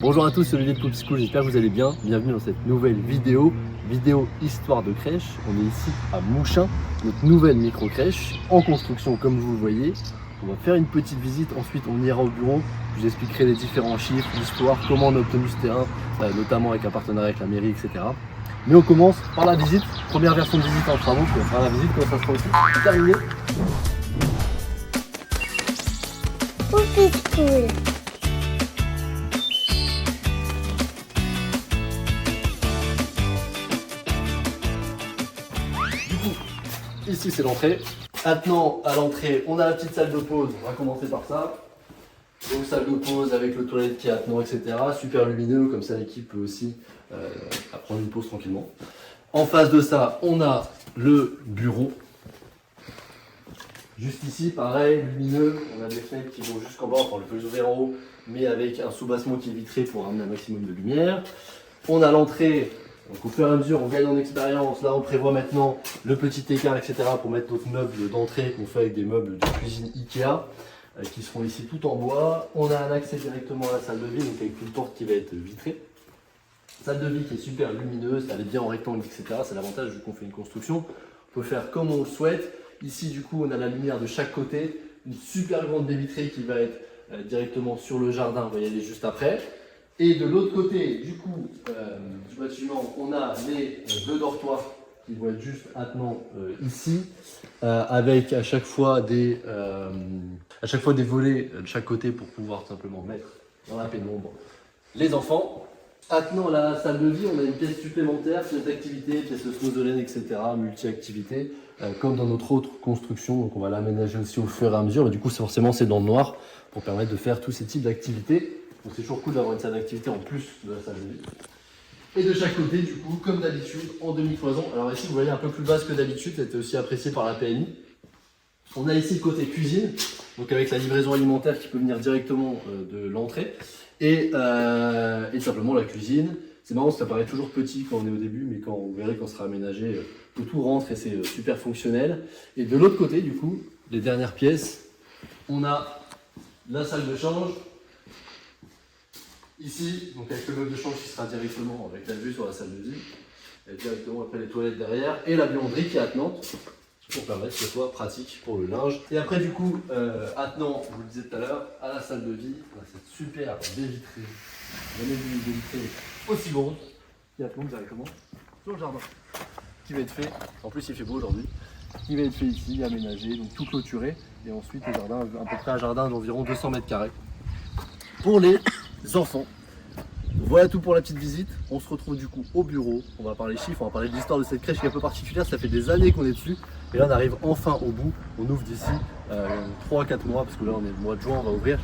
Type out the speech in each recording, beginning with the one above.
Bonjour à tous, c'est Olivier de Poop School, j'espère que vous allez bien. Bienvenue dans cette nouvelle vidéo histoire de crèche. On est ici à Mouchin, notre nouvelle micro-crèche en construction comme vous le voyez. On va faire une petite visite, ensuite on ira au bureau. Je vous expliquerai les différents chiffres, l'histoire, comment on a obtenu ce terrain, notamment avec un partenariat avec la mairie, etc. Mais on commence par la visite, première version de visite en travaux, puis on fera la visite quand ça sera aussi terminé. Poop School. Ici c'est l'entrée. Maintenant à l'entrée on a la petite salle de pause, on va commencer par ça. Donc salle de pause avec le toilette qui est attenant, etc. Super lumineux, comme ça l'équipe peut aussi prendre une pause tranquillement. En face de ça on a le bureau. Juste ici pareil, lumineux, on a des fenêtres qui vont jusqu'en bas, on peut les ouvrir en haut, mais avec un soubassement qui est vitré pour amener un maximum de lumière. On a l'entrée. Donc au fur et à mesure, on gagne en expérience. Là, on prévoit maintenant le petit écart, etc. pour mettre notre meuble d'entrée qu'on fait avec des meubles de cuisine Ikea qui seront ici tout en bois. On a un accès directement à la salle de vie, donc avec une porte qui va être vitrée. Salle de vie qui est super lumineuse, elle est bien en rectangle, etc. C'est l'avantage vu qu'on fait une construction. On peut faire comme on le souhaite. Ici, du coup, on a la lumière de chaque côté. Une super grande baie vitrée qui va être directement sur le jardin. On va y aller juste après. Et de l'autre côté, du coup, du bâtiment, on a les deux dortoirs qui vont être juste attenants ici, avec à chaque fois des volets de chaque côté pour pouvoir tout simplement mettre dans la pénombre les enfants. Attenant la salle de vie, on a une pièce supplémentaire, pièce d'activité, pièce de snowzolène, etc., multi-activité, comme dans notre autre construction. Donc on va l'aménager aussi au fur et à mesure. Et du coup, forcément, c'est dans le noir pour permettre de faire tous ces types d'activités. Donc c'est toujours cool d'avoir une salle d'activité en plus de la salle de vie. Et de chaque côté, du coup, comme d'habitude, en demi-cloison. Alors ici, vous voyez un peu plus basse que d'habitude, ça a été aussi apprécié par la PMI. On a ici le côté cuisine, donc avec la livraison alimentaire qui peut venir directement de l'entrée. Et simplement la cuisine. C'est marrant, ça paraît toujours petit quand on est au début, mais quand vous verrez quand ce sera aménagé, tout rentre et c'est super fonctionnel. Et de l'autre côté, du coup, les dernières pièces, on a la salle de change. Ici, donc avec le meuble de change qui sera directement avec la vue sur la salle de vie, et directement après les toilettes derrière, et la buanderie qui est attenante pour permettre que ce soit pratique pour le linge. Et après du coup, attenant, je vous le disais tout à l'heure, à la salle de vie, on a cette super baie vitrée, jamais vu une baie vitrée aussi grande, qui attenante directement sur le jardin, qui va être fait, en plus il fait beau aujourd'hui, qui va être fait ici, aménagé, donc tout clôturé, et ensuite le jardin, à peu près un jardin d'environ 200 mètres carrés. Pour les enfants. Voilà tout pour la petite visite. On se retrouve du coup au bureau. On va parler chiffres, on va parler de l'histoire de cette crèche qui est un peu particulière. Ça fait des années qu'on est dessus. Et là on arrive enfin au bout. On ouvre d'ici 3 à 4 mois parce que là on est le mois de juin, on va ouvrir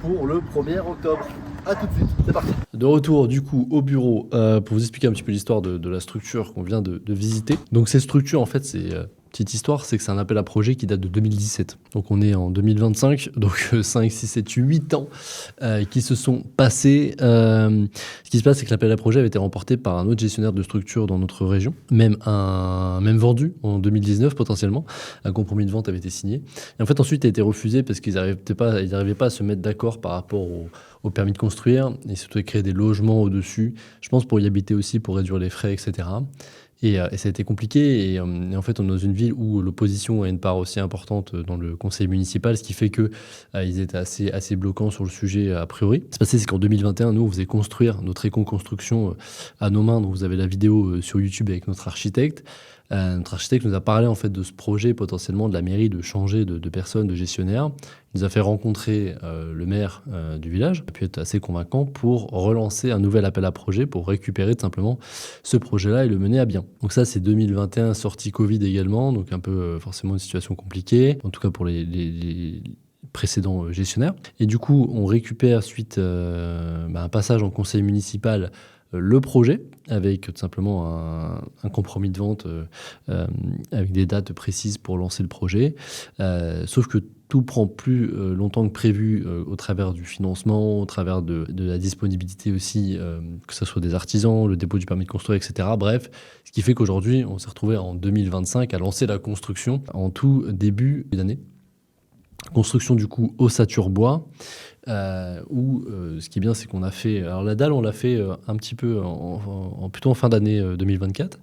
pour le 1er octobre. A tout de suite, c'est parti. De retour du coup au bureau pour vous expliquer un petit peu l'histoire de la structure qu'on vient de visiter. Donc cette structure en fait c'est... Petite histoire, c'est que c'est un appel à projet qui date de 2017. Donc on est en 2025, donc 5, 6, 7, 8 ans qui se sont passés. Ce qui se passe, c'est que l'appel à projet avait été remporté par un autre gestionnaire de structure dans notre région, même vendu en 2019 potentiellement. Un compromis de vente avait été signé. Et en fait, ensuite, il a été refusé parce qu'ils n'arrivaient pas à se mettre d'accord par rapport au permis de construire et surtout à créer des logements au-dessus. Je pense pour y habiter aussi, pour réduire les frais, etc. Et ça a été compliqué et en fait on est dans une ville où l'opposition a une part aussi importante dans le conseil municipal, ce qui fait que ils étaient assez bloquants sur le sujet a priori. Ce qui s'est passé, c'est qu'en 2021, nous on faisait construire notre éco-construction à nos mains, donc vous avez la vidéo sur YouTube avec notre architecte. Notre architecte nous a parlé en fait de ce projet potentiellement de la mairie de changer de personne, de gestionnaire. Il nous a fait rencontrer le maire du village, il a pu être assez convaincant pour relancer un nouvel appel à projet pour récupérer tout simplement ce projet-là et le mener à bien. Donc ça c'est 2021, sortie Covid également, donc un peu forcément une situation compliquée, en tout cas pour les précédents gestionnaires. Et du coup on récupère suite un passage en conseil municipal le projet avec tout simplement un compromis de vente avec des dates précises pour lancer le projet. Sauf que tout prend plus longtemps que prévu au travers du financement, au travers de la disponibilité aussi, que ce soit des artisans, le dépôt du permis de construire, etc. Bref, ce qui fait qu'aujourd'hui, on s'est retrouvé en 2025 à lancer la construction en tout début d'année. Construction du coup ossature bois. où ce qui est bien, c'est qu'on a fait... Alors la dalle, on l'a fait un petit peu plutôt en fin d'année 2024.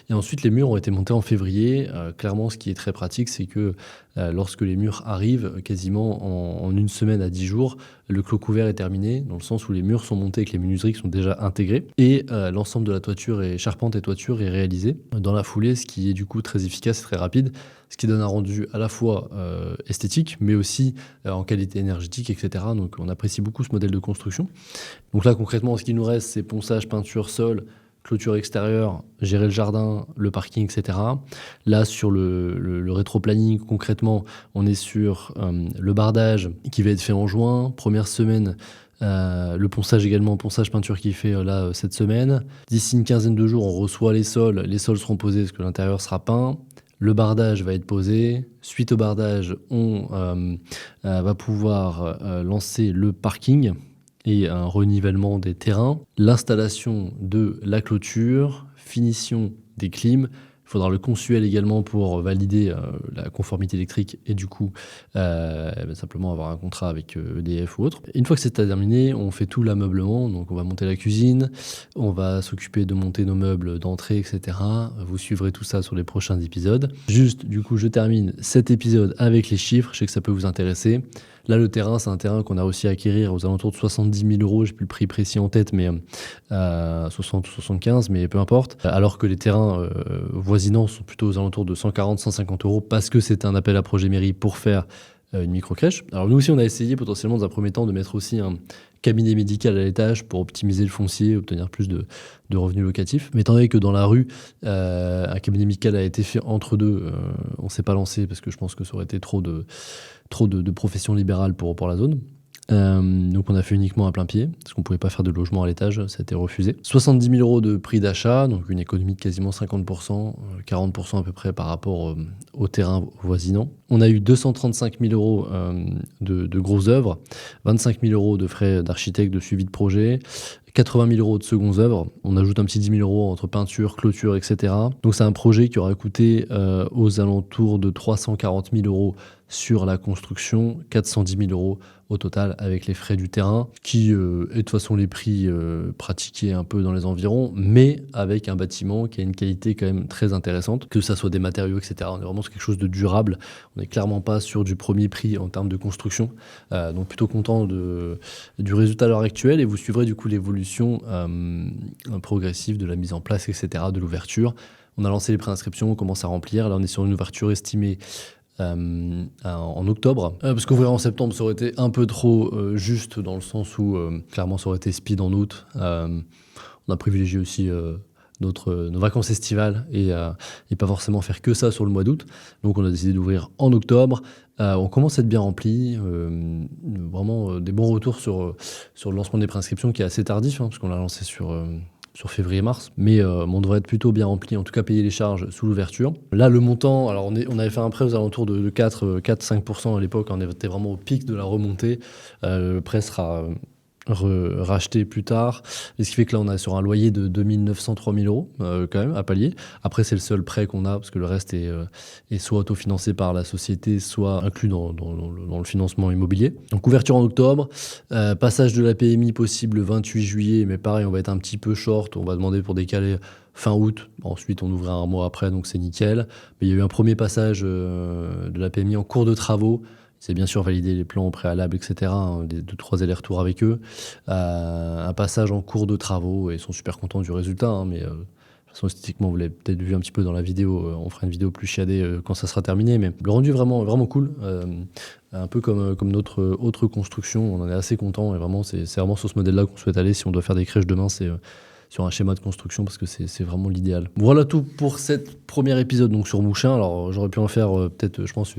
Et ensuite, les murs ont été montés en février. Clairement, ce qui est très pratique, c'est que lorsque les murs arrivent, quasiment en une semaine à 10 jours, le clos couvert est terminé, dans le sens où les murs sont montés et que les menuiseries sont déjà intégrées. Et l'ensemble de la toiture et charpente et toiture est réalisé dans la foulée, ce qui est du coup très efficace et très rapide, ce qui donne un rendu à la fois esthétique, mais aussi en qualité énergétique, etc. Donc on apprécie beaucoup ce modèle de construction. Donc là, concrètement, ce qui nous reste, c'est ponçage, peinture, sol, clôture extérieure, gérer le jardin, le parking, etc. Là, sur le rétro-planning, concrètement, on est sur le bardage qui va être fait en juin. Première semaine, le ponçage également, ponçage peinture qui est fait cette semaine. D'ici une quinzaine de jours, on reçoit les sols. Les sols seront posés parce que l'intérieur sera peint. Le bardage va être posé. Suite au bardage, on va pouvoir lancer le parking et un renivellement des terrains, l'installation de la clôture, finition des clims. Il faudra le consuel également pour valider la conformité électrique et du coup simplement avoir un contrat avec EDF ou autre. Et une fois que c'est terminé, on fait tout l'ameublement, donc on va monter la cuisine, on va s'occuper de monter nos meubles d'entrée, etc. Vous suivrez tout ça sur les prochains épisodes. Juste, du coup, je termine cet épisode avec les chiffres, je sais que ça peut vous intéresser. Là, le terrain, c'est un terrain qu'on a aussi à acquérir aux alentours de 70 000 €. J'ai plus le prix précis en tête, mais 60 ou 75, mais peu importe. Alors que les terrains voisinants sont plutôt aux alentours de 140, 150 € parce que c'est un appel à projet mairie pour faire une micro-crèche. Alors nous aussi, on a essayé potentiellement dans un premier temps de mettre aussi un cabinet médical à l'étage pour optimiser le foncier, obtenir plus de revenus locatifs. Mais étant donné que dans la rue, un cabinet médical a été fait entre deux, on ne s'est pas lancé parce que je pense que ça aurait été trop de professions libérales pour la zone. Donc on a fait uniquement à plein pied, parce qu'on ne pouvait pas faire de logement à l'étage, ça a été refusé. 70 000 € de prix d'achat, donc une économie de quasiment 50%, 40% à peu près par rapport au terrain voisinant. On a eu 235 000 € de grosses œuvres, 25 000 € de frais d'architecte, de suivi de projet, 80 000 € de secondes œuvres. On ajoute un petit 10 000 € entre peinture, clôture, etc. Donc c'est un projet qui aura coûté aux alentours de 340 000 € sur la construction, 410 000 € au total avec les frais du terrain, qui est de toute façon les prix pratiqués un peu dans les environs, mais avec un bâtiment qui a une qualité quand même très intéressante, que ça soit des matériaux, etc. On est vraiment sur quelque chose de durable. On n'est clairement pas sur du premier prix en termes de construction. Donc plutôt content du résultat à l'heure actuelle, et vous suivrez du coup l'évolution progressive de la mise en place, etc., de l'ouverture. On a lancé les préinscriptions, on commence à remplir. Là, on est sur une ouverture estimée en octobre, parce qu'ouvrir en septembre ça aurait été un peu trop juste, dans le sens où clairement ça aurait été speed en août. On a privilégié aussi nos vacances estivales et pas forcément faire que ça sur le mois d'août, donc on a décidé d'ouvrir en octobre. On commence à être bien rempli, vraiment des bons retours sur le lancement des préinscriptions qui est assez tardif, parce qu'on l'a lancé sur février-mars, mais on devrait être plutôt bien rempli, en tout cas payer les charges sous l'ouverture. Là, le montant, alors on avait fait un prêt aux alentours de 4-5% à l'époque, on était vraiment au pic de la remontée. Le prêt sera racheté plus tard, et ce qui fait que là on est sur un loyer de 2 900-3 000 € quand même à pallier. Après, c'est le seul prêt qu'on a, parce que le reste est soit autofinancé par la société, soit inclus dans le financement immobilier. Donc ouverture en octobre, passage de la PMI possible le 28 juillet, mais pareil, on va être un petit peu short, on va demander pour décaler fin août. Ensuite on ouvrira un mois après, donc c'est nickel. Mais il y a eu un premier passage de la PMI en cours de travaux. C'est bien sûr valider les plans au préalable, etc. 2-3 allers-retours avec eux. Un passage en cours de travaux, et ils sont super contents du résultat. Mais de toute façon, esthétiquement, vous l'avez peut-être vu un petit peu dans la vidéo. On fera une vidéo plus chiadée quand ça sera terminé. Mais le rendu est vraiment, vraiment cool. Un peu comme notre autre construction. On en est assez content. Et vraiment, c'est vraiment sur ce modèle-là qu'on souhaite aller. Si on doit faire des crèches demain, c'est sur un schéma de construction, parce que c'est vraiment l'idéal. Voilà tout pour cet premier épisode donc sur Mouchin. Alors j'aurais pu en faire peut-être, je pense,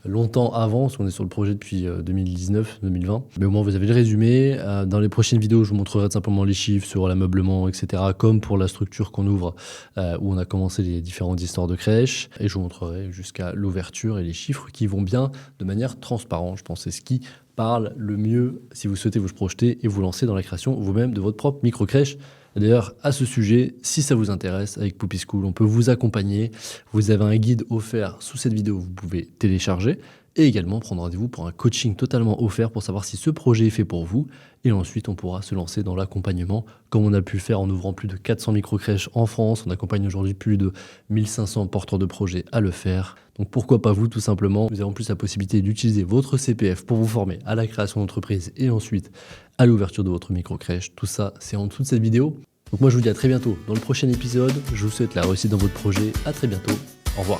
longtemps avant, parce qu'on est sur le projet depuis 2019-2020. Mais au moins vous avez le résumé. Dans les prochaines vidéos, je vous montrerai simplement les chiffres sur l'ameublement, etc., comme pour la structure qu'on ouvre, où on a commencé les différentes histoires de crèche. Et je vous montrerai jusqu'à l'ouverture et les chiffres qui vont bien de manière transparente. Je pense que c'est ce qui parle le mieux si vous souhaitez vous projeter et vous lancer dans la création vous-même de votre propre micro-crèche. D'ailleurs, à ce sujet, si ça vous intéresse, avec Poppy School, on peut vous accompagner. Vous avez un guide offert sous cette vidéo, vous pouvez télécharger. et également prendre rendez-vous pour un coaching totalement offert pour savoir si ce projet est fait pour vous. Et ensuite, on pourra se lancer dans l'accompagnement comme on a pu le faire en ouvrant plus de 400 micro-crèches en France. On accompagne aujourd'hui plus de 1500 porteurs de projets à le faire. Donc pourquoi pas vous, tout simplement. Vous avez en plus la possibilité d'utiliser votre CPF pour vous former à la création d'entreprise et ensuite à l'ouverture de votre micro-crèche. Tout ça, c'est en dessous de cette vidéo. Donc moi, je vous dis à très bientôt dans le prochain épisode. Je vous souhaite la réussite dans votre projet. À très bientôt. Au revoir.